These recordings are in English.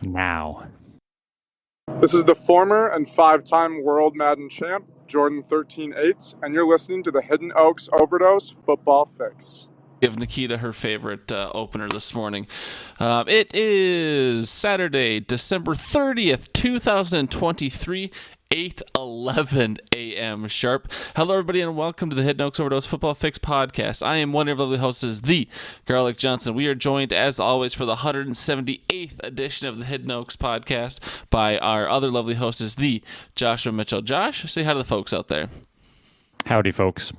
now. This is the former and 5-time World Madden champ, Jordan 13-8, and you're listening to the Hidden Oaks Overdose Football Fix. Give Nikita her favorite opener this morning. It is Saturday, December 30th, 2023, 8:11 a.m. sharp. Hello, everybody, and welcome to the Hidden Oaks Overdose Football Fix podcast. I am one of your lovely hosts, the Garlic Johnson. We are joined, as always, for the 178th edition of the Hidden Oaks podcast by our other lovely host, the Joshua Mitchell. Josh, say hi to the folks out there. Howdy, folks.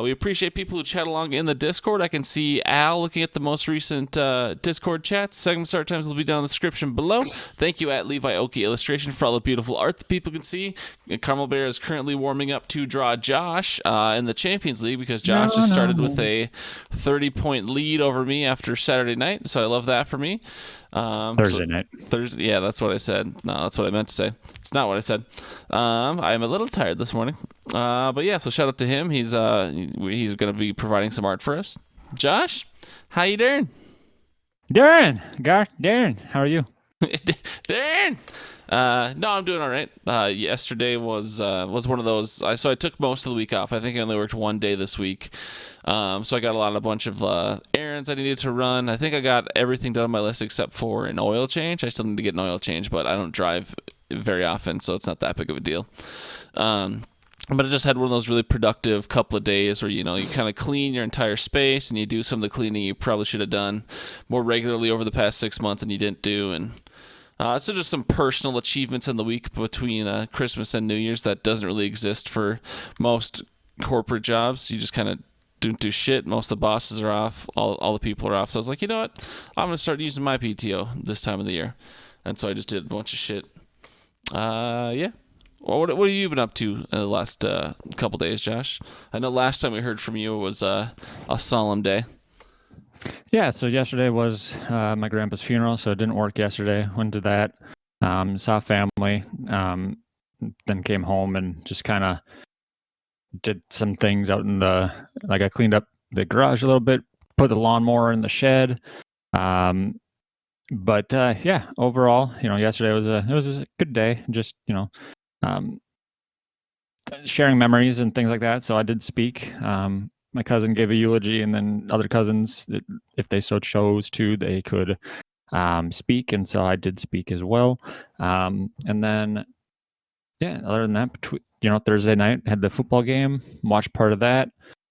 We appreciate people who chat along in the Discord. I can see Al looking at the most recent Discord chats. Segment start times will be down in the description below. Thank you at Levi Oki Illustration for all the beautiful art that people can see. Carmel Bear is currently warming up to draw Josh in the Champions League because Josh just started with a 30-point lead over me after Saturday night, so I love that for me. Thursday night. Yeah, that's what I said. No, that's what I meant to say. It's not what I said. I am a little tired this morning. But yeah, so shout out to him. He's going to be providing some art for us. Josh, how you doing? Darren, how are you? Darren. No, I'm doing all right. Yesterday was one of those. So I took most of the week off. I think I only worked one day this week. So I got a bunch of errands I needed to run. I think I got everything done on my list except for an oil change. I still need to get an oil change, but I don't drive very often, so it's not that big of a deal. But I just had one of those really productive couple of days where, you kind of clean your entire space and you do some of the cleaning you probably should have done more regularly over the past 6 months and you didn't do. And so just some personal achievements in the week between Christmas and New Year's that doesn't really exist for most corporate jobs. You just kind of don't do shit. Most of the bosses are off. All the people are off. So I was like, you know what? I'm going to start using my PTO this time of the year. And so I just did a bunch of shit. Yeah. Well, what have you been up to in the last couple days, Josh? I know last time we heard from you was a solemn day. Yeah, so yesterday was my grandpa's funeral, so I didn't work yesterday. Went to that, saw family, then came home and just kind of did some things out in I cleaned up the garage a little bit, put the lawnmower in the shed. But yeah, overall, yesterday was a good day. Just, sharing memories and things like that. So I did speak. My cousin gave a eulogy, and then other cousins, if they so chose to, they could speak. And so I did speak as well. And then, yeah, other than that, Thursday night, had the football game, watched part of that.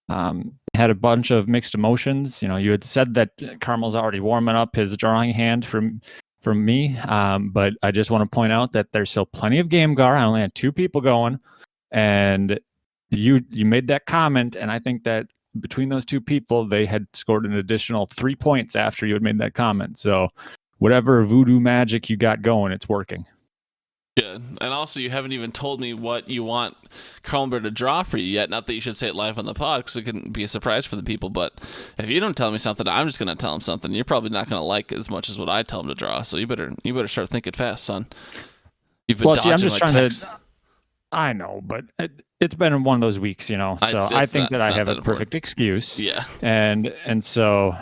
Had a bunch of mixed emotions. You had said that Carmel's already warming up his drawing hand from me. But I just want to point out that there's still plenty of game, Gar. I only had 2 people going. And you made that comment, and I think that between those 2 people, they had scored an additional 3 points after you had made that comment. So whatever voodoo magic you got going, it's working. Yeah, and also you haven't even told me what you want Carlmer to draw for you yet. Not that you should say it live on the pod, because it can be a surprise for the people. But if you don't tell me something, I'm just going to tell him something. You're probably not going to like as much as what I tell him to draw. So you better start thinking fast, son. You've been dodging I'm just my trying texts. I know, but it's been one of those weeks, So I think that I have a perfect excuse. Yeah. And so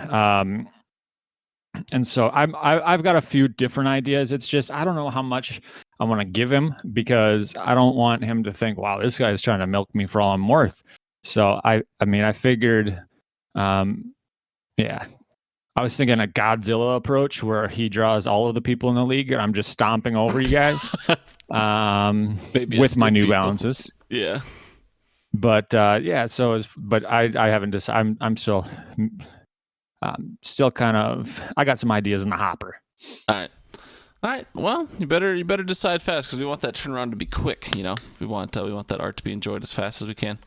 I've got a few different ideas. It's just I don't know how much I want to give him, because I don't want him to think, wow, this guy's trying to milk me for all I'm worth. So I figured, yeah. I was thinking a Godzilla approach where he draws all of the people in the league and I'm just stomping over you guys with my New Balances. Yeah. But yeah, but I haven't decided. I'm still kind of, I got some ideas in the hopper. All right. Well, you better decide fast, because we want that turnaround to be quick. We want that art to be enjoyed as fast as we can.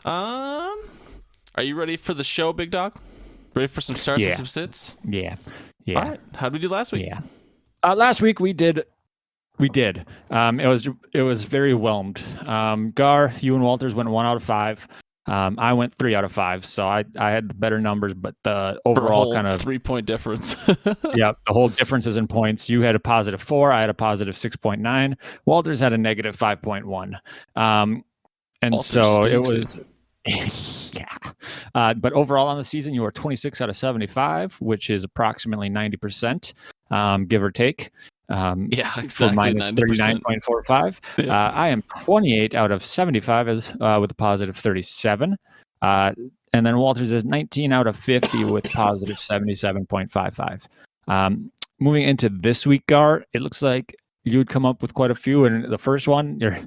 Are you ready for the show, big dog? Ready for some starts and some sits? Yeah. All right. How did we do last week? Yeah. Last week we did. It was very whelmed. Gar, you and Walters went 1 out of 5. I went 3 out of 5. So I had the better numbers, but the overall kind of 3-point difference. Yeah, the whole difference is in points. You had a positive 4. I had a positive 6.9. Walters had a negative 5.1. And Walters so it was. Yeah. But overall on the season, you were 26 out of 75, which is approximately 90%. give or take. Yeah, For exactly. minus 90%. 39.45. Yeah. I am 28 out of 75 with a positive 37. And then Walters is 19 out of 50 with positive 77.55. Moving into this week, Gar, it looks like you would come up with quite a few. And the first one, you're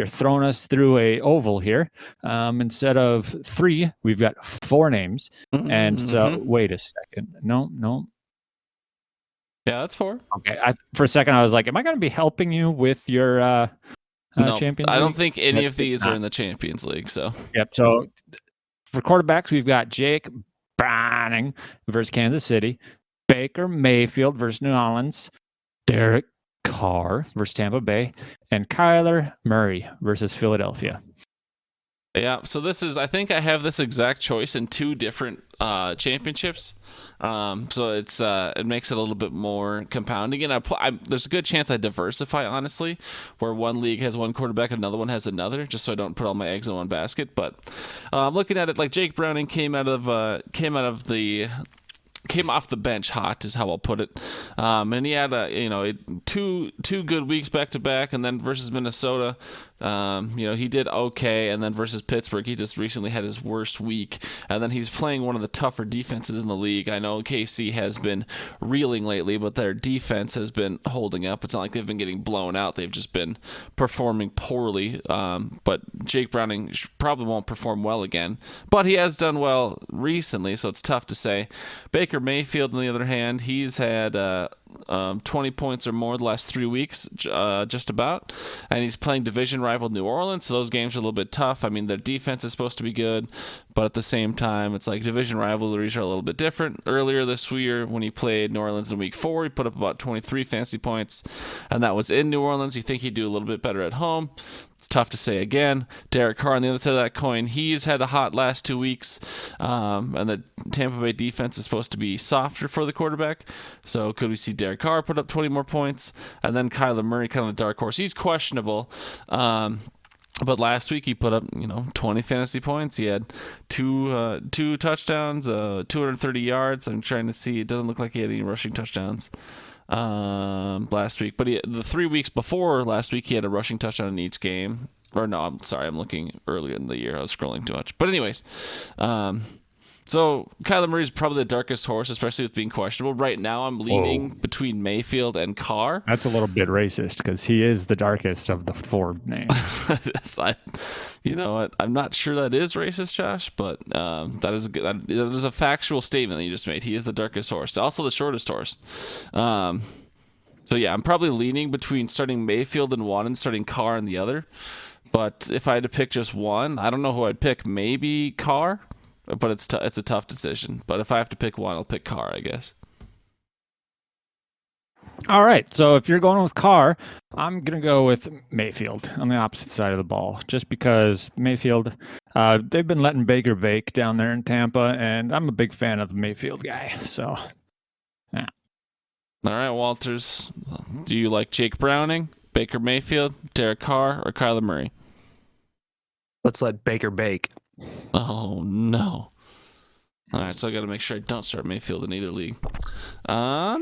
throwing us through a oval here. Instead of 3, we've got 4 names. And so, wait a second. No. Yeah, that's 4. Okay. For a second, I was like, am I going to be helping you with your No, Champions I don't League? think any But of these it's are not. in the Champions League. So Yep. So for quarterbacks, we've got Jake Browning versus Kansas City, Baker Mayfield versus New Orleans, Derek Carr versus Tampa Bay, and Kyler Murray versus Philadelphia. yeah, so I think I have this exact choice in 2 different championships. So it makes it a little bit more compounding, and there's a good chance I diversify, honestly, where one league has one quarterback and another one has another, just so I don't put all my eggs in one basket. But looking at it, like Jake Browning came off the bench hot is how I'll put it, and he had two good weeks back to back, and then versus Minnesota, he did okay, and then versus Pittsburgh he just recently had his worst week, and then he's playing one of the tougher defenses in the league. I know KC has been reeling lately, but their defense has been holding up. It's not like they've been getting blown out, they've just been performing poorly. But Jake Browning probably won't perform well again, but he has done well recently, so it's tough to say. Baker Mayfield, on the other hand, he's had 20 points or more the last 3 weeks, just about, and he's playing division rival New Orleans, so those games are a little bit tough. I mean, their defense is supposed to be good, but at the same time, it's like division rivalries are a little bit different. Earlier this year, when he played New Orleans in week 4, he put up about 23 fantasy points, and that was in New Orleans. You think he'd do a little bit better at home. It's tough to say again. Derek Carr on the other side of that coin, he's had a hot last 2 weeks, and the Tampa Bay defense is supposed to be softer for the quarterback. So could we see Derek Carr put up 20 more points? And then Kyler Murray, kind of the dark horse. He's questionable. But last week he put up, 20 fantasy points. He had two touchdowns, 230 yards. I'm trying to see. It doesn't look like he had any rushing touchdowns last week, but the 3 weeks before last week he had a rushing touchdown in each game. Or no, I'm sorry, I'm looking earlier in the year. I was scrolling too much. But anyways, so Kyler Murray is probably the darkest horse, especially with being questionable. Right now I'm leaning between Mayfield and Carr. That's a little bit racist because he is the darkest of the 4 names. You know what? I'm not sure that is racist, Josh, but that is a factual statement that you just made. He is the darkest horse, also the shortest horse. So yeah, I'm probably leaning between starting Mayfield in one and starting Carr in the other. But if I had to pick just one, I don't know who I'd pick. Maybe Carr, but it's a tough decision. But if I have to pick one, I'll pick Carr, I guess. All right. So if you're going with Carr, I'm going to go with Mayfield on the opposite side of the ball, just because Mayfield, they've been letting Baker bake down there in Tampa, and I'm a big fan of the Mayfield guy. So, yeah. All right, Walters. Do you like Jake Browning, Baker Mayfield, Derek Carr, or Kyler Murray? Let's let Baker bake. Oh, no. All right, so I got to make sure I don't start Mayfield in either league. Yeah.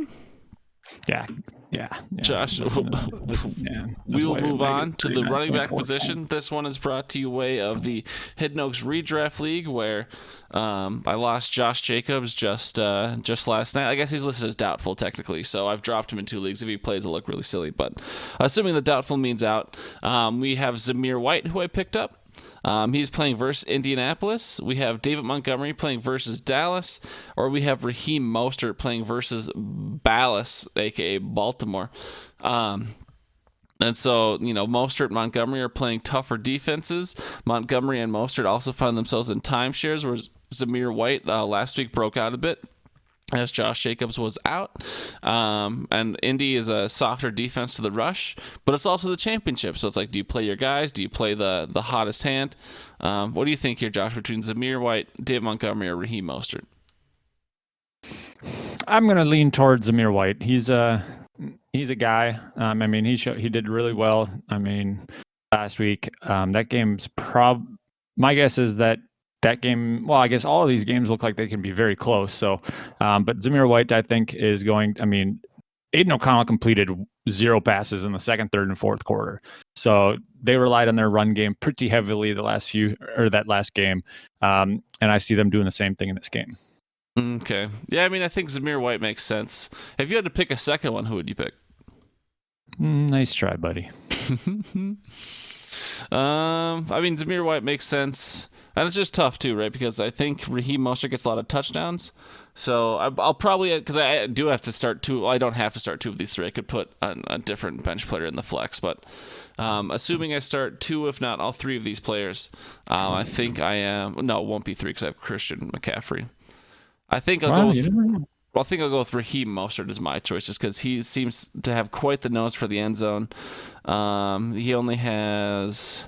Josh, we will move on to the running back position. This one is brought to you way of the Hidden Oaks Redraft League, where I lost Josh Jacobs just last night. I guess he's listed as doubtful technically, so I've dropped him in 2 leagues. If he plays, it'll look really silly, but assuming the doubtful means out, we have Zamir White, who I picked up. He's playing versus Indianapolis. We have David Montgomery playing versus Dallas, or we have Raheem Mostert playing versus Ballas, aka Baltimore. And so, Mostert and Montgomery are playing tougher defenses. Montgomery and Mostert also found themselves in timeshares, where Zamir White last week broke out a bit as Josh Jacobs was out. And Indy is a softer defense to the rush, but it's also the championship. So it's like, do you play your guys? Do you play the hottest hand? What do you think here, Josh, between Zamir White, Dave Montgomery, or Raheem Mostert? I'm going to lean towards Zamir White. He's a guy. He did really well. Last week, that game's my guess is that game, well, I guess all of these games look like they can be very close. So, but Zamir White, I think, is going, Aiden O'Connell completed 0 passes in the second, third, and fourth quarter. So they relied on their run game pretty heavily that last game. And I see them doing the same thing in this game. Okay. Yeah, I mean, I think Zamir White makes sense. If you had to pick a second one, who would you pick? Nice try, buddy. I mean, Zamir White makes sense. And it's just tough, too, right? Because I think Raheem Mostert gets a lot of touchdowns. So I'll probably, because I do have to start two. Well, I don't have to start 2 of these 3. I could put a different bench player in the flex. But assuming I start 2, if not all 3 of these players, I think I am. No, it won't be 3 because I have Christian McCaffrey. I think I'll go with Raheem Mostert as my choice, just because he seems to have quite the nose for the end zone. He only has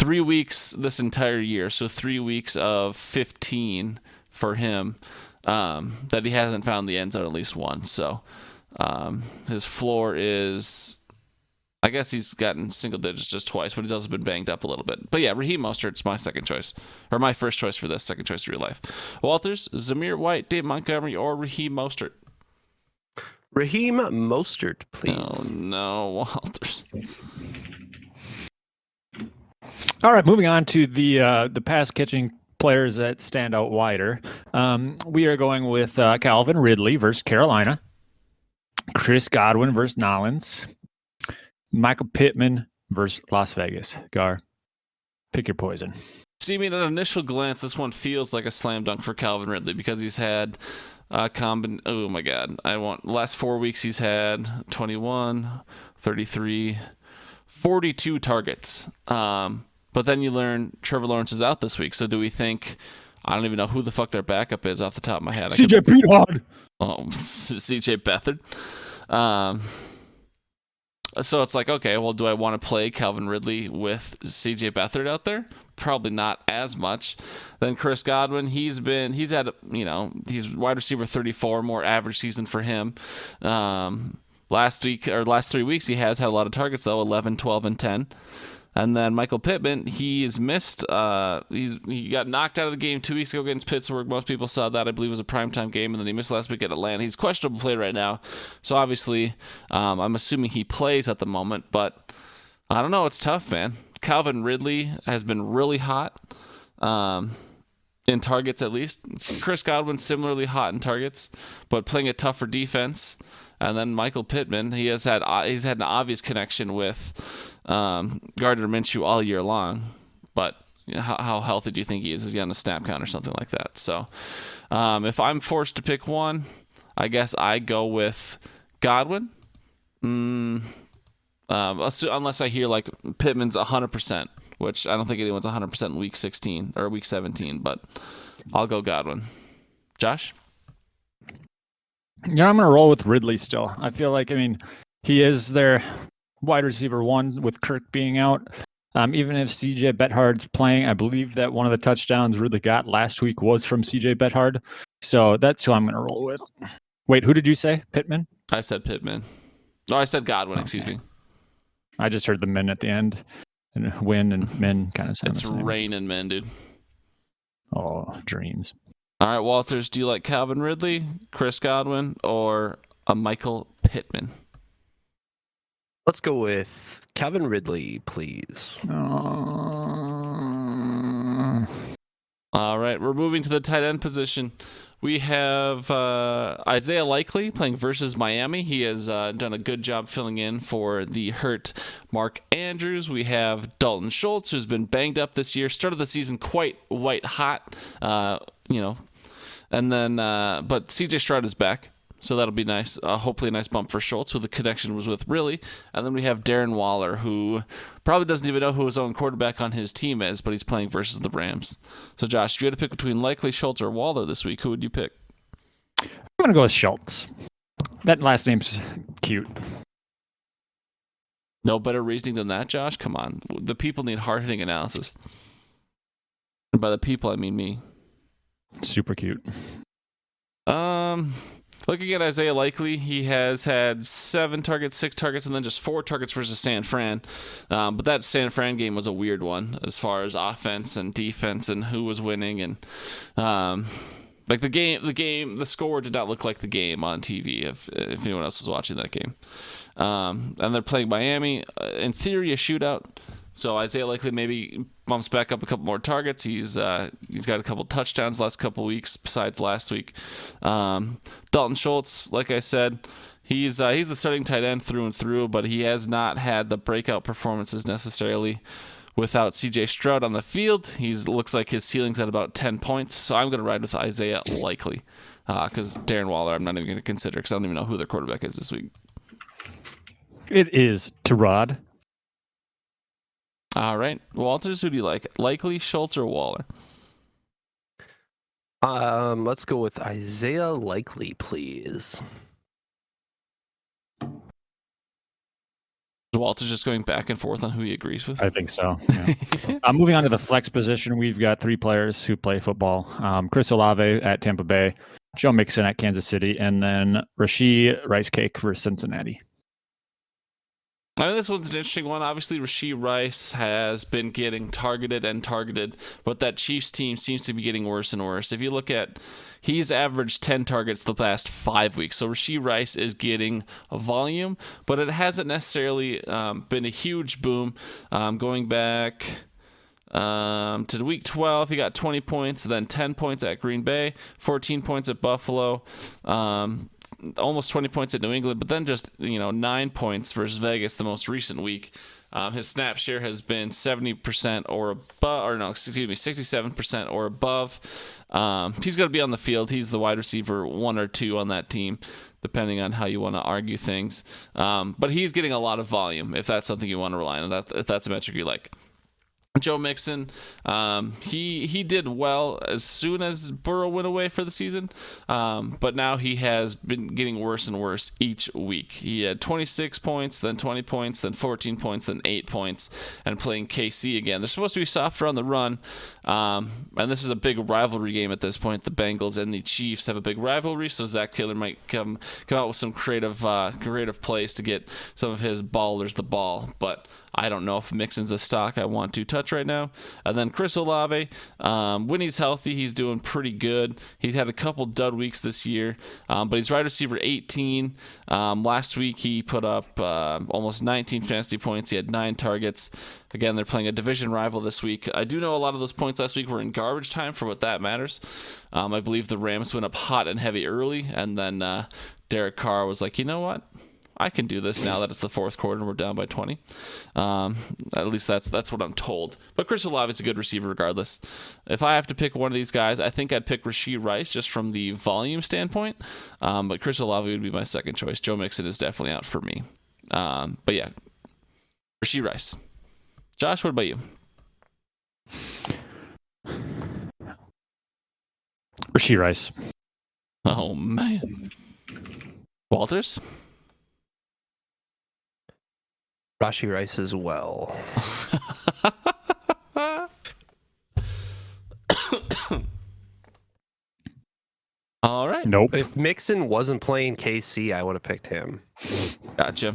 3 weeks this entire year, so 3 weeks of 15 for him that he hasn't found the end zone at least once. So his floor is, I guess he's gotten single digits just twice, but he's also been banged up a little bit. But yeah, Raheem Mostert's my second choice, or my first choice for this, second choice of real life. Walters, Zamir White, Dave Montgomery, or Raheem Mostert? Raheem Mostert, please. Oh no, Walters. All right, moving on to the pass catching players that stand out wider. We are going with Calvin Ridley versus Carolina, Chris Godwin versus Nolans, Michael Pittman versus Las Vegas. Gar, pick your poison. See, I mean, at an initial glance, this one feels like a slam dunk for Calvin Ridley because he's had oh my God. Last 4 weeks he's had 21, 33, 42 targets. But then you learn Trevor Lawrence is out this week. So do we think, I don't even know who the fuck their backup is off the top of my head. CJ Beathard. Oh, CJ Beathard. So it's like, okay, well, do I want to play Calvin Ridley with CJ Beathard out there? Probably not as much. Then Chris Godwin, he's had, he's wide receiver 34, more average season for him. Last 3 weeks, he has had a lot of targets, though, 11, 12, and 10. And then Michael Pittman, he's missed. He got knocked out of the game 2 weeks ago against Pittsburgh. Most people saw that. I believe it was a primetime game, and then he missed last week at Atlanta. He's questionable play right now, so obviously I'm assuming he plays at the moment. But I don't know. It's tough, man. Calvin Ridley has been really hot in targets, at least. Chris Godwin similarly hot in targets, but playing a tougher defense. And then Michael Pittman, he's had an obvious connection with Gardner Minshew all year long, but how healthy do you think he is? Is he on a snap count or something like that? So if I'm forced to pick one, I guess I go with Godwin. Unless I hear like Pittman's 100%, which I don't think anyone's 100% in week 16 or week 17, but I'll go Godwin. Josh? Yeah, I'm going to roll with Ridley still. I feel like, he is their wide receiver 1 with Kirk being out. Even if CJ Beathard's playing, I believe that one of the touchdowns Ridley got last week was from CJ Beathard. So that's who I'm going to roll with. Wait, who did you say? Pittman? I said Pittman. No, I said Godwin, excuse me. I just heard the men at the end. And win and men kind of sound the same. It's rain and men, dude. Oh, dreams. All right, Walters, do you like Calvin Ridley, Chris Godwin, or a Michael Pittman? Let's go with Calvin Ridley, please. All right, we're moving to the tight end position. We have Isaiah Likely playing versus Miami. He has done a good job filling in for the hurt Mark Andrews. We have Dalton Schultz, who's been banged up this year. Started the season quite white hot, and then but CJ Stroud is back, so that'll be nice. Hopefully a nice bump for Schultz, who the connection was with really. And then we have Darren Waller, who probably doesn't even know who his own quarterback on his team is, but he's playing versus the Rams. So Josh, if you had to pick between Likely, Schultz, or Waller this week, who would you pick? I'm going to go with Schultz. That last name's cute. No better reasoning than that, Josh? Come on. The people need hard-hitting analysis. And by the people, I mean me. Super cute. Looking at Isaiah Likely, he has had 7 targets, 6 targets, and then just 4 targets versus San Fran. But that San Fran game was a weird one as far as offense and defense and who was winning. And Like the score did not look like the game on TV if anyone else was watching that game. And they're playing Miami. In theory, a shootout. So Isaiah Likely maybe bumps back up a couple more targets. He's got a couple touchdowns last couple weeks besides last week. Dalton Schultz, like I said, he's the starting tight end through and through, but he has not had the breakout performances necessarily without C.J. Stroud on the field. He looks like his ceiling's at about 10 points. So I'm going to ride with Isaiah Likely because Darren Waller I'm not even going to consider because I don't even know who their quarterback is this week. It is Terod. All right. Walters, who do you like? Likely, Schultz, or Waller? Let's go with Isaiah Likely, please. Walter's just going back and forth on who he agrees with. I think so. Yeah. Moving on to the flex position, we've got 3 players who play football. Chris Olave at Tampa Bay, Joe Mixon at Kansas City, and then Rashee Rice Cake for Cincinnati. I think this one's an interesting one. Obviously, Rashee Rice has been getting targeted, but that Chiefs team seems to be getting worse and worse. If you look at, he's averaged 10 targets the past 5 weeks. So Rashee Rice is getting a volume, but it hasn't necessarily been a huge boom. Going back to week 12, he got 20 points, then 10 points at Green Bay, 14 points at Buffalo, almost 20 points at New England, but then just 9 points versus Vegas the most recent week. His snap share has been 70% or above, 67% or above. He's going to be on the field. He's the wide receiver 1 or 2 on that team, depending on how you want to argue things. But he's getting a lot of volume, if that's something you want to rely on, if that's a metric you like. Joe Mixon, he did well as soon as Burrow went away for the season, but now he has been getting worse and worse each week. He had 26 points, then 20 points, then 14 points, then 8 points, and playing KC again. They're supposed to be softer on the run, and this is a big rivalry game at this point. The Bengals and the Chiefs have a big rivalry, so Zach Taylor might come out with some creative plays to get some of his ballers the ball, but I don't know if Mixon's a stock I want to touch right now. And then Chris Olave, when he's healthy, he's doing pretty good. He's had a couple dud weeks this year, but he's wide receiver 18. Last week, he put up almost 19 fantasy points. He had 9 targets. Again, they're playing a division rival this week. I do know a lot of those points last week were in garbage time for what that matters. I believe the Rams went up hot and heavy early, and then Derek Carr was like, you know what? I can do this now that it's the 4th quarter and we're down by 20. At least that's what I'm told. But Chris Olave is a good receiver regardless. If I have to pick one of these guys, I think I'd pick Rashee Rice just from the volume standpoint. But Chris Olave would be my second choice. Joe Mixon is definitely out for me. But yeah, Rashee Rice. Josh, what about you? Rashee Rice. Oh, man. Walters? Rashee Rice as well. All right. Nope. If Mixon wasn't playing KC, I would have picked him. Gotcha.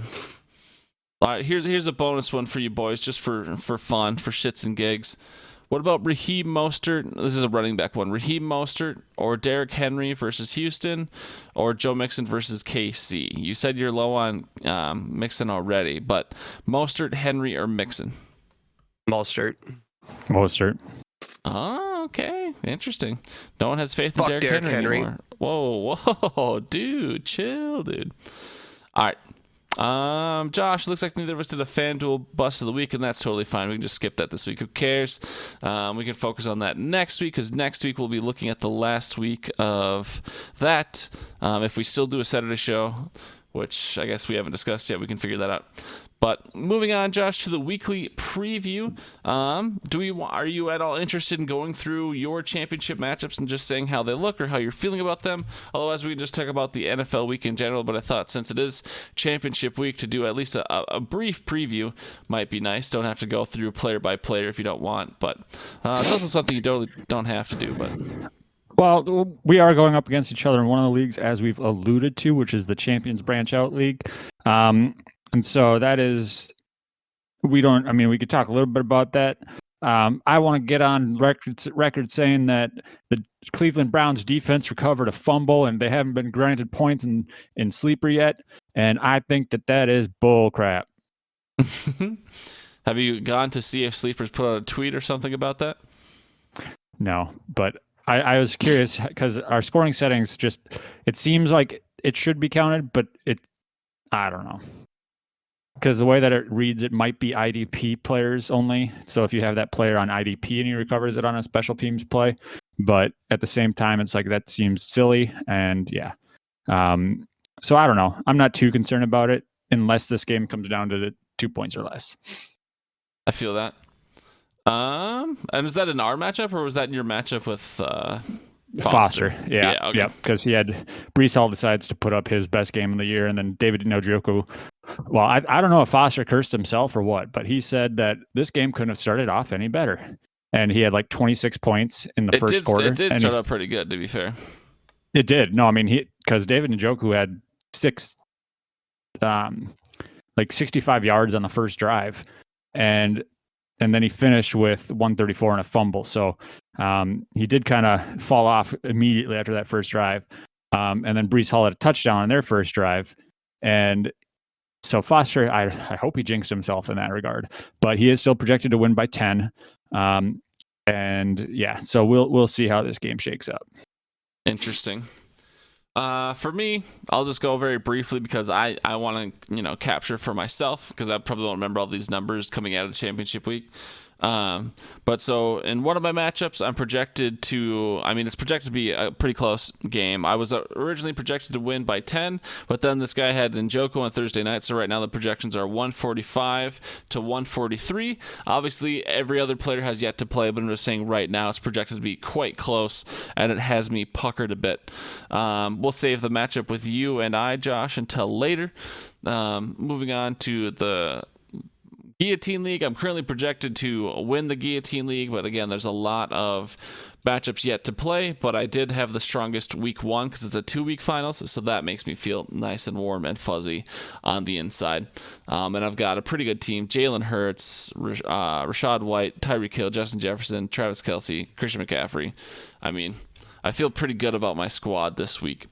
All right, here's a bonus one for you boys, just for fun, for shits and gigs. What about Raheem Mostert? This is a running back one. Raheem Mostert or Derrick Henry versus Houston, or Joe Mixon versus KC? You said you're low on Mixon already, but Mostert, Henry, or Mixon? Mostert. Oh, okay. Interesting. No one has faith in Derrick Henry anymore. Whoa, dude. Chill, dude. All right. Josh, looks like neither of us did a FanDuel bust of the week, and that's totally fine. We can just skip that this week. Who cares? We can focus on that next week, because next week we'll be looking at the last week of that. If we still do a Saturday show, which I guess we haven't discussed yet, we can figure that out. But moving on, Josh, to the weekly preview. Are you at all interested in going through your championship matchups and just saying how they look or how you're feeling about them? Otherwise, we can just talk about the NFL week in general. But I thought since it is championship week, to do at least a brief preview might be nice. Don't have to go through player by player if you don't want. But it's also something you don't have to do. But well, we are going up against each other in one of the leagues, as we've alluded to, which is the Champions Branch Out League. And so that is, we could talk a little bit about that. I want to get on record saying that the Cleveland Browns defense recovered a fumble and they haven't been granted points in Sleeper yet. And I think that is bull crap. Have you gone to see if Sleepers put out a tweet or something about that? No, but I was curious because our scoring settings it seems like it should be counted, but I don't know. Because the way that it reads, it might be IDP players only. So if you have that player on IDP and he recovers it on a special teams play, but at the same time, it's like that seems silly. And yeah. So I don't know. I'm not too concerned about it unless this game comes down to the 2 points or less. I feel that. And is that in our matchup or was that in your matchup with Foster? Yeah. Okay. Yep. Because Brees Hall decides to put up his best game of the year, and then David Njoku. Well, I don't know if Foster cursed himself or what, but he said that this game couldn't have started off any better. And he had like 26 points in the first quarter. It did start out pretty good, to be fair. It did. No, I mean, because David Njoku had 65 yards on the first drive. And then he finished with 134 and a fumble. So he did kind of fall off immediately after that first drive. And then Brees Hall had a touchdown on their first drive. And so Foster, I hope he jinxed himself in that regard. But he is still projected to win by 10. And yeah, so we'll see how this game shakes up. Interesting. For me, I'll just go very briefly because I want to capture for myself because I probably don't remember all these numbers coming out of the championship week. But so in one of my matchups, I'm projected to, it's projected to be a pretty close game. I was originally projected to win by 10, but then this guy had Njoku on Thursday night. So right now the projections are 145 to 143. Obviously, every other player has yet to play, but I'm just saying right now it's projected to be quite close, and it has me puckered a bit. We'll save the matchup with you and I, Josh, until later. Moving on to the Guillotine League. I'm currently projected to win the Guillotine League, but again, there's a lot of matchups yet to play, but I did have the strongest week 1 because it's a 2-week finals, so that makes me feel nice and warm and fuzzy on the inside. And I've got a pretty good team: Jalen Hurts, Rashad White, Tyreek Hill, Justin Jefferson, Travis Kelce, Christian McCaffrey. I feel pretty good about my squad this week.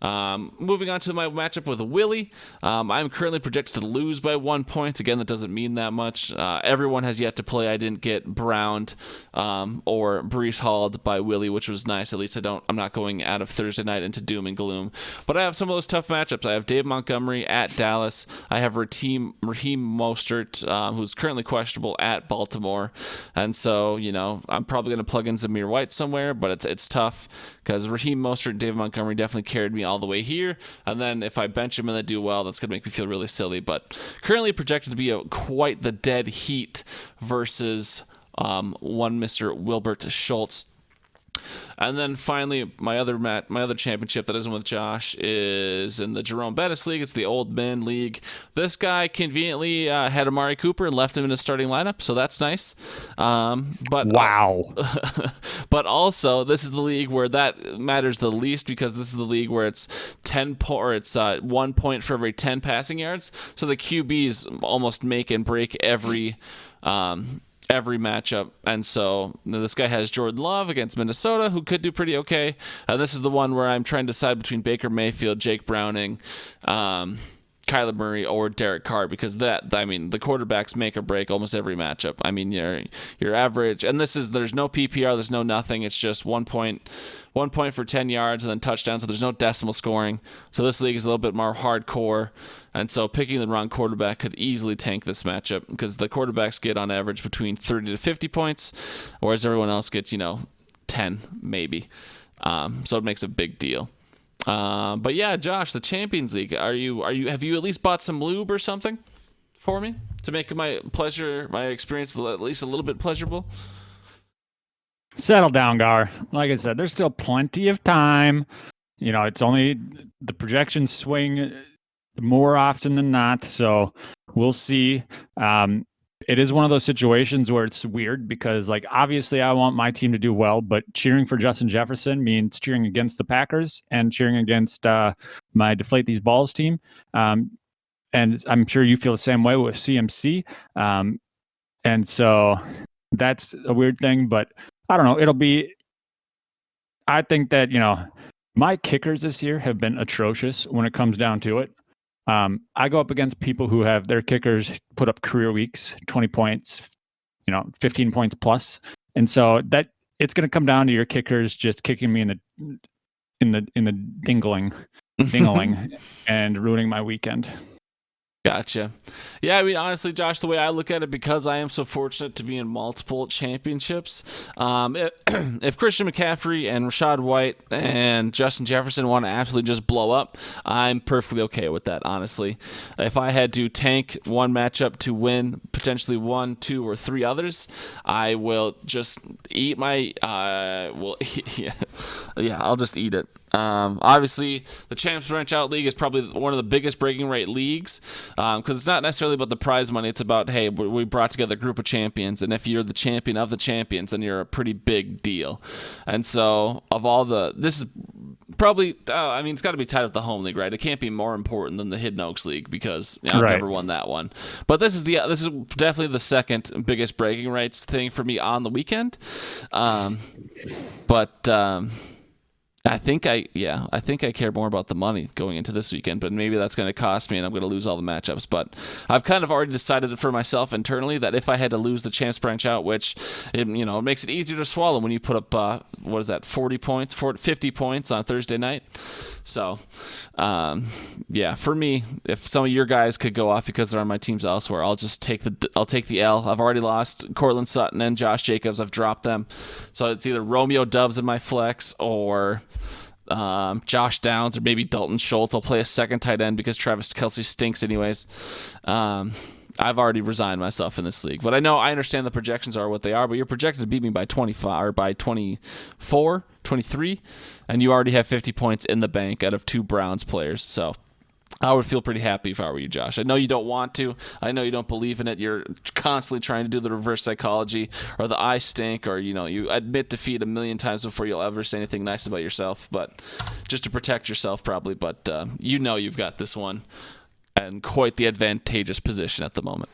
Moving on to my matchup with Willie. I'm currently projected to lose by 1 point. Again, that doesn't mean that much. Everyone has yet to play. I didn't get browned or Brees Halled by Willie, which was nice. At least I'm not going out of Thursday night into doom and gloom. But I have some of those tough matchups. I have Dave Montgomery at Dallas. I have Raheem Mostert, who's currently questionable, at Baltimore. And so, I'm probably going to plug in Zamir White somewhere, but it's tough because Raheem Mostert and Dave Montgomery definitely carried me all the way here, and then if I bench him and they do well, that's going to make me feel really silly. But currently projected to be quite the dead heat versus one Mr. Wilbert Schultz. And then finally, my other championship that isn't with Josh is in the Jerome Bettis League. It's the Old Men League. This guy conveniently had Amari Cooper and left him in his starting lineup, so that's nice. But wow. But also, this is the league where that matters the least because this is the league where it's 1 point for every 10 passing yards. So the QBs almost make and break every matchup. And so this guy has Jordan Love against Minnesota, who could do pretty okay. This is the one where I'm trying to decide between Baker Mayfield, Jake Browning, Kyler Murray, or Derek Carr, because the quarterbacks make or break almost every matchup. Your average, and there's no PPR, there's no nothing. It's just 1 point for 10 yards and then touchdown. So there's no decimal scoring. So this league is a little bit more hardcore. And so picking the wrong quarterback could easily tank this matchup because the quarterbacks get on average between 30 to 50 points, whereas everyone else gets, 10 maybe. So it makes a big deal. But yeah, Josh, the Champions League. Have you at least bought some lube or something for me to make my experience at least a little bit pleasurable? Settle down, Gar. Like I said, there's still plenty of time. It's only the projections swing more often than not, so we'll see. It is one of those situations where it's weird because, obviously I want my team to do well, but cheering for Justin Jefferson means cheering against the Packers and cheering against my Deflate These Balls team. And I'm sure you feel the same way with CMC. And so that's a weird thing, but I don't know. I think that, my kickers this year have been atrocious when it comes down to it. I go up against people who have their kickers put up career weeks, 20 points, 15 points plus. And so that it's going to come down to your kickers just kicking me in the dingling and ruining my weekend. Gotcha. Yeah, I mean, honestly, Josh, the way I look at it, because I am so fortunate to be in multiple championships, if Christian McCaffrey and Rashad White and Justin Jefferson want to absolutely just blow up, I'm perfectly okay with that, honestly. If I had to tank one matchup to win potentially 1, 2, or 3 others, I will just eat my I'll just eat it. Obviously, the Champs Branch Out League is probably one of the biggest breaking rate leagues, because it's not necessarily about the prize money. It's about, hey, we brought together a group of champions, and if you're the champion of the champions, then you're a pretty big deal. And so, this is probably, it's got to be tied with the home league, right? It can't be more important than the Hidden Oaks League, because I've never won that one. But this is definitely the second biggest breaking rates thing for me on the weekend. I think I care more about the money going into this weekend, but maybe that's going to cost me and I'm going to lose all the matchups. But I've kind of already decided for myself internally that if I had to lose the Champs Branch Out, which it makes it easier to swallow when you put up 50 points on Thursday night. So, for me, if some of your guys could go off because they're on my teams elsewhere, I'll take the L. I've already lost Cortland Sutton and Josh Jacobs. I've dropped them, so it's either Romeo Doubs in my flex or Josh Downs or maybe Dalton Schultz. I'll play a second tight end because Travis Kelce stinks anyways. I've already resigned myself in this league, but I understand the projections are what they are, but you're projected to beat me by 25 or by 24, 23, and you already have 50 points in the bank out of 2 Browns players. So I would feel pretty happy if I were you, Josh. I know you don't want to. I know you don't believe in it. You're constantly trying to do the reverse psychology or the I stink, or, you admit defeat a million times before you'll ever say anything nice about yourself, but just to protect yourself probably. But you've got this one in quite the advantageous position at the moment.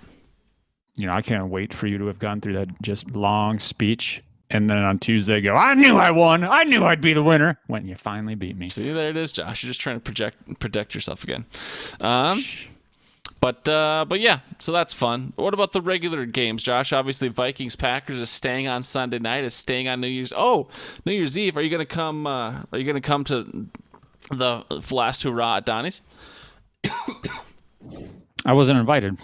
I can't wait for you to have gone through that just long speech. And then on Tuesday, go, I knew I won. I knew I'd be the winner when you finally beat me. See, there it is, Josh. You're just trying to protect yourself again. But yeah, so that's fun. What about the regular games, Josh? Obviously, Vikings-Packers is staying on Sunday night, is staying on New Year's Eve. Are you gonna come? To the last hurrah at Donnie's? I wasn't invited.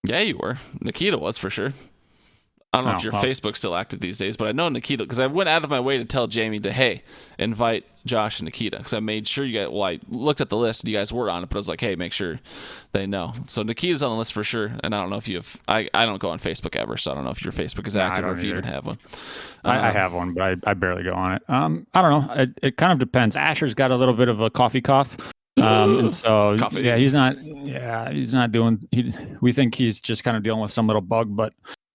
Yeah, you were. Nikita was for sure. I don't know if your Facebook's still active these days, but I know Nikita, because I went out of my way to tell Jamie to, hey, invite Josh and Nikita, because I made sure you guys, I looked at the list and you guys were on it, but I was like, hey, make sure they know. So Nikita's on the list for sure, and I don't know if you have, I don't go on Facebook ever, so I don't know if your Facebook is active or if you even have one. I have one, but I barely go on it. I don't know. It kind of depends. Asher's got a little bit of a coffee cough. And so, Coffee. Yeah, he's not doing, we think he's just kind of dealing with some little bug, but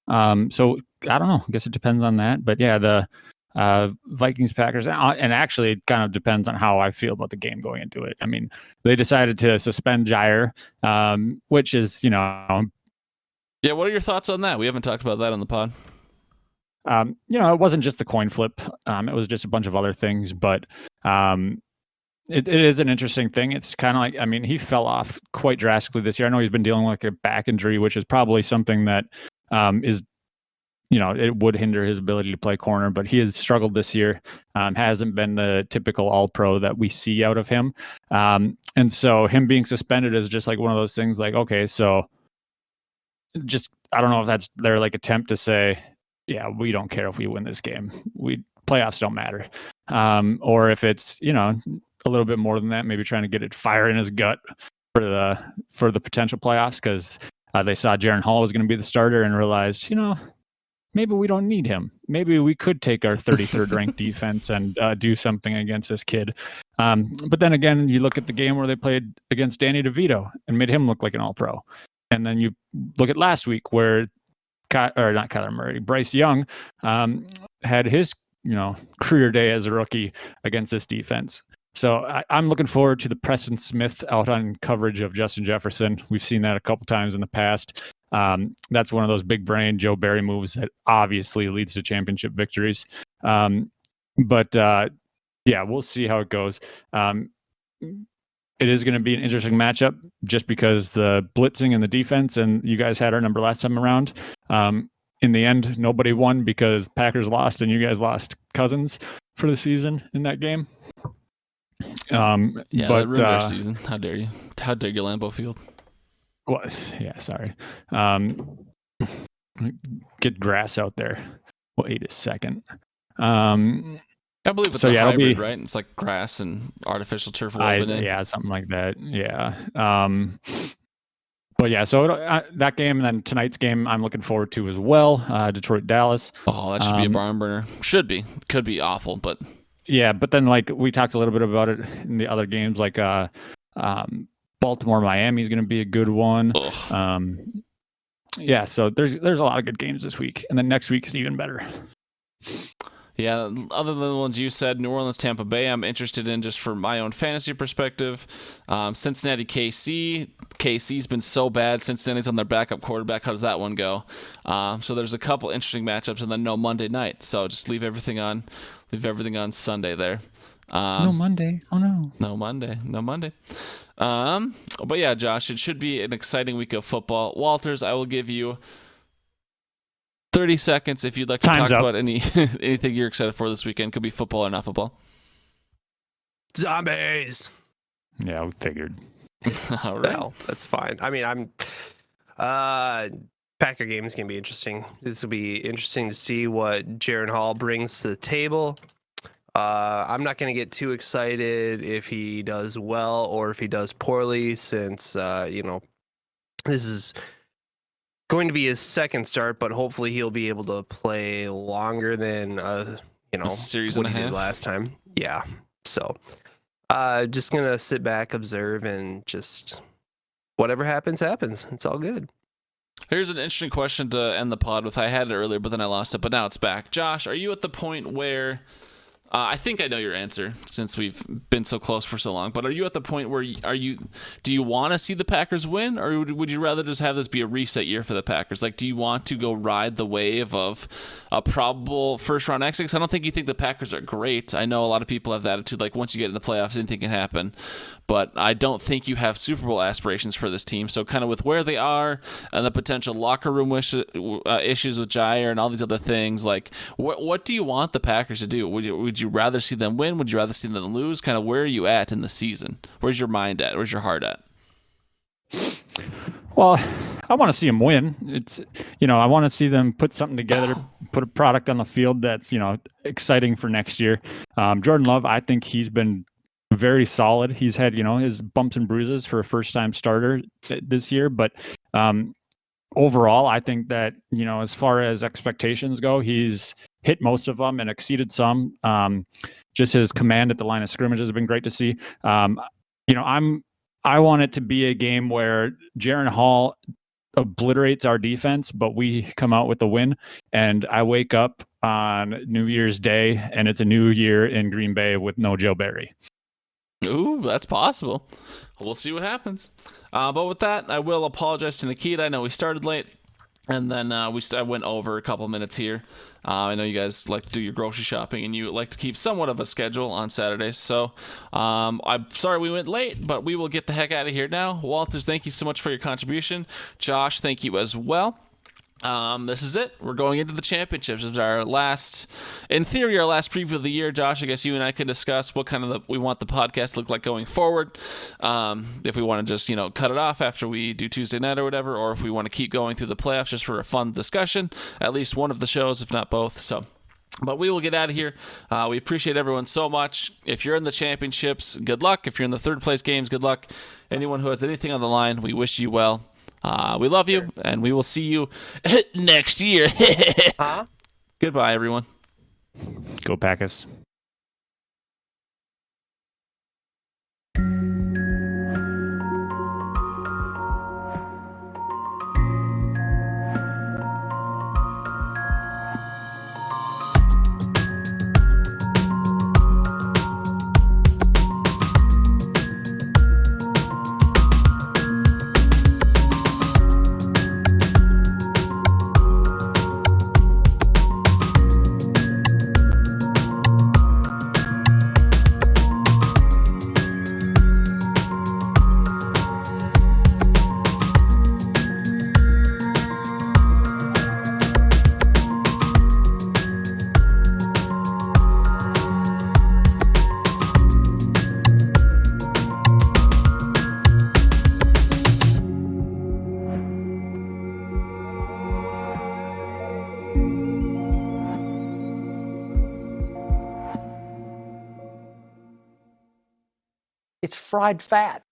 so I don't know. I guess it depends on that. But yeah, the Vikings Packers, and actually it kind of depends on how I feel about the game going into it. I mean, they decided to suspend Jair, which is, Yeah, what are your thoughts on that? We haven't talked about that on the pod. It wasn't just the coin flip. It was just a bunch of other things, but it is an interesting thing. It's kind of like, he fell off quite drastically this year. I know he's been dealing with a back injury, which is probably something that is, it would hinder his ability to play corner, but he has struggled this year. Hasn't been the typical all-pro that we see out of him. And so him being suspended is just like one of those things like, okay, so just, I don't know if that's their attempt to say, yeah, we don't care if we win this game. Playoffs don't matter. Or if it's, a little bit more than that, maybe trying to get it fire in his gut for the potential playoffs, because they saw Jaren Hall was going to be the starter and realized, maybe we don't need him. Maybe we could take our 33rd ranked defense and do something against this kid. But then again, you look at the game where they played against Danny DeVito and made him look like an all-pro. And then you look at last week where not Kyler Murray, Bryce Young had his career day as a rookie against this defense. So I'm looking forward to the Preston Smith out on coverage of Justin Jefferson. We've seen that a couple times in the past. That's one of those big brain Joe Barry moves that obviously leads to championship victories. But we'll see how it goes. It is going to be an interesting matchup just because the blitzing and the defense, and you guys had our number last time around. In the end, nobody won because Packers lost and you guys lost Cousins for the season in that game. That ruined our season. How dare you? How dare you, Lambeau Field? Well, yeah, sorry. Get grass out there. Wait a second. I believe it's a hybrid, right? It's like grass and artificial turf woven in. Yeah, something like that. Yeah. But yeah, so that game and then tonight's game I'm looking forward to as well. Detroit, Dallas. Oh, that should be a barn burner. Should be. Could be awful, but yeah. But then like we talked a little bit about it in the other games, like Baltimore, Miami is going to be a good one. Yeah. So there's a lot of good games this week, and then next week is even better. Yeah, other than the ones you said, New Orleans, Tampa Bay, I'm interested in just from my own fantasy perspective. Cincinnati, KC. KC's been so bad. Cincinnati's on their backup quarterback. How does that one go? So there's a couple interesting matchups, and then no Monday night. So just leave everything on Sunday there. No Monday. Oh no. No Monday. But yeah, Josh, it should be an exciting week of football. Walters, I will give you 30 seconds if you'd like to talk about anything you're excited for this weekend. Could be football or not football. Zombies. Yeah, we figured. All right. Well, that's fine. I mean, Packer game is going to be interesting. This will be interesting to see what Jaren Hall brings to the table. I'm not going to get too excited if he does well or if he does poorly, since this is going to be his second start, but hopefully he'll be able to play longer than a series what and a he half did last time. Yeah. So just gonna sit back, observe, and just whatever happens. It's all good. Here's an interesting question to end the pod with. I had it earlier, but then I lost it, but now it's back. Josh, are you at the point where I think I know your answer since we've been so close for so long, but are you at the point where do you want to see the Packers win, or would you rather just have this be a reset year for the Packers? Like, do you want to go ride the wave of a probable first round exit? 'Cause I don't think you think the Packers are great. I know a lot of people have the attitude like once you get in the playoffs, anything can happen. But I don't think you have Super Bowl aspirations for this team. So kind of with where they are and the potential locker room issues with Jair and all these other things, like what do you want the Packers to do? Would you rather see them win? Would you rather see them lose? Kind of where are you at in the season? Where's your mind at? Where's your heart at? Well, I want to see them win. It's, I want to see them put something together, put a product on the field that's, exciting for next year. Jordan Love, I think he's been very solid. He's had, his bumps and bruises for a first-time starter this year, but overall, I think that, as far as expectations go, he's hit most of them and exceeded some. Just his command at the line of scrimmage has been great to see. I want it to be a game where Jaren Hall obliterates our defense, but we come out with a win. And I wake up on New Year's Day and it's a new year in Green Bay with no Joe Barry. Ooh, that's possible. We'll see what happens. But with that, I will apologize to Nikita. I know we started late, and then I went over a couple minutes here. I know you guys like to do your grocery shopping, and you like to keep somewhat of a schedule on Saturdays. So I'm sorry we went late, but we will get the heck out of here now. Walters, thank you so much for your contribution. Josh, thank you as well. This is it. We're going into the championships. This is our last, in theory, our last preview of the year. Josh, I guess you and I can discuss what kind of we want the podcast to look like going forward. If we want to just, cut it off after we do Tuesday night or whatever, or if we want to keep going through the playoffs just for a fun discussion, at least one of the shows, if not both. So, but we will get out of here. We appreciate everyone so much. If you're in the championships, good luck. If you're in the third place games, good luck. Anyone who has anything on the line, we wish you well. We love you, and we will see you next year. Goodbye, everyone. Go Packers. It's fried fat.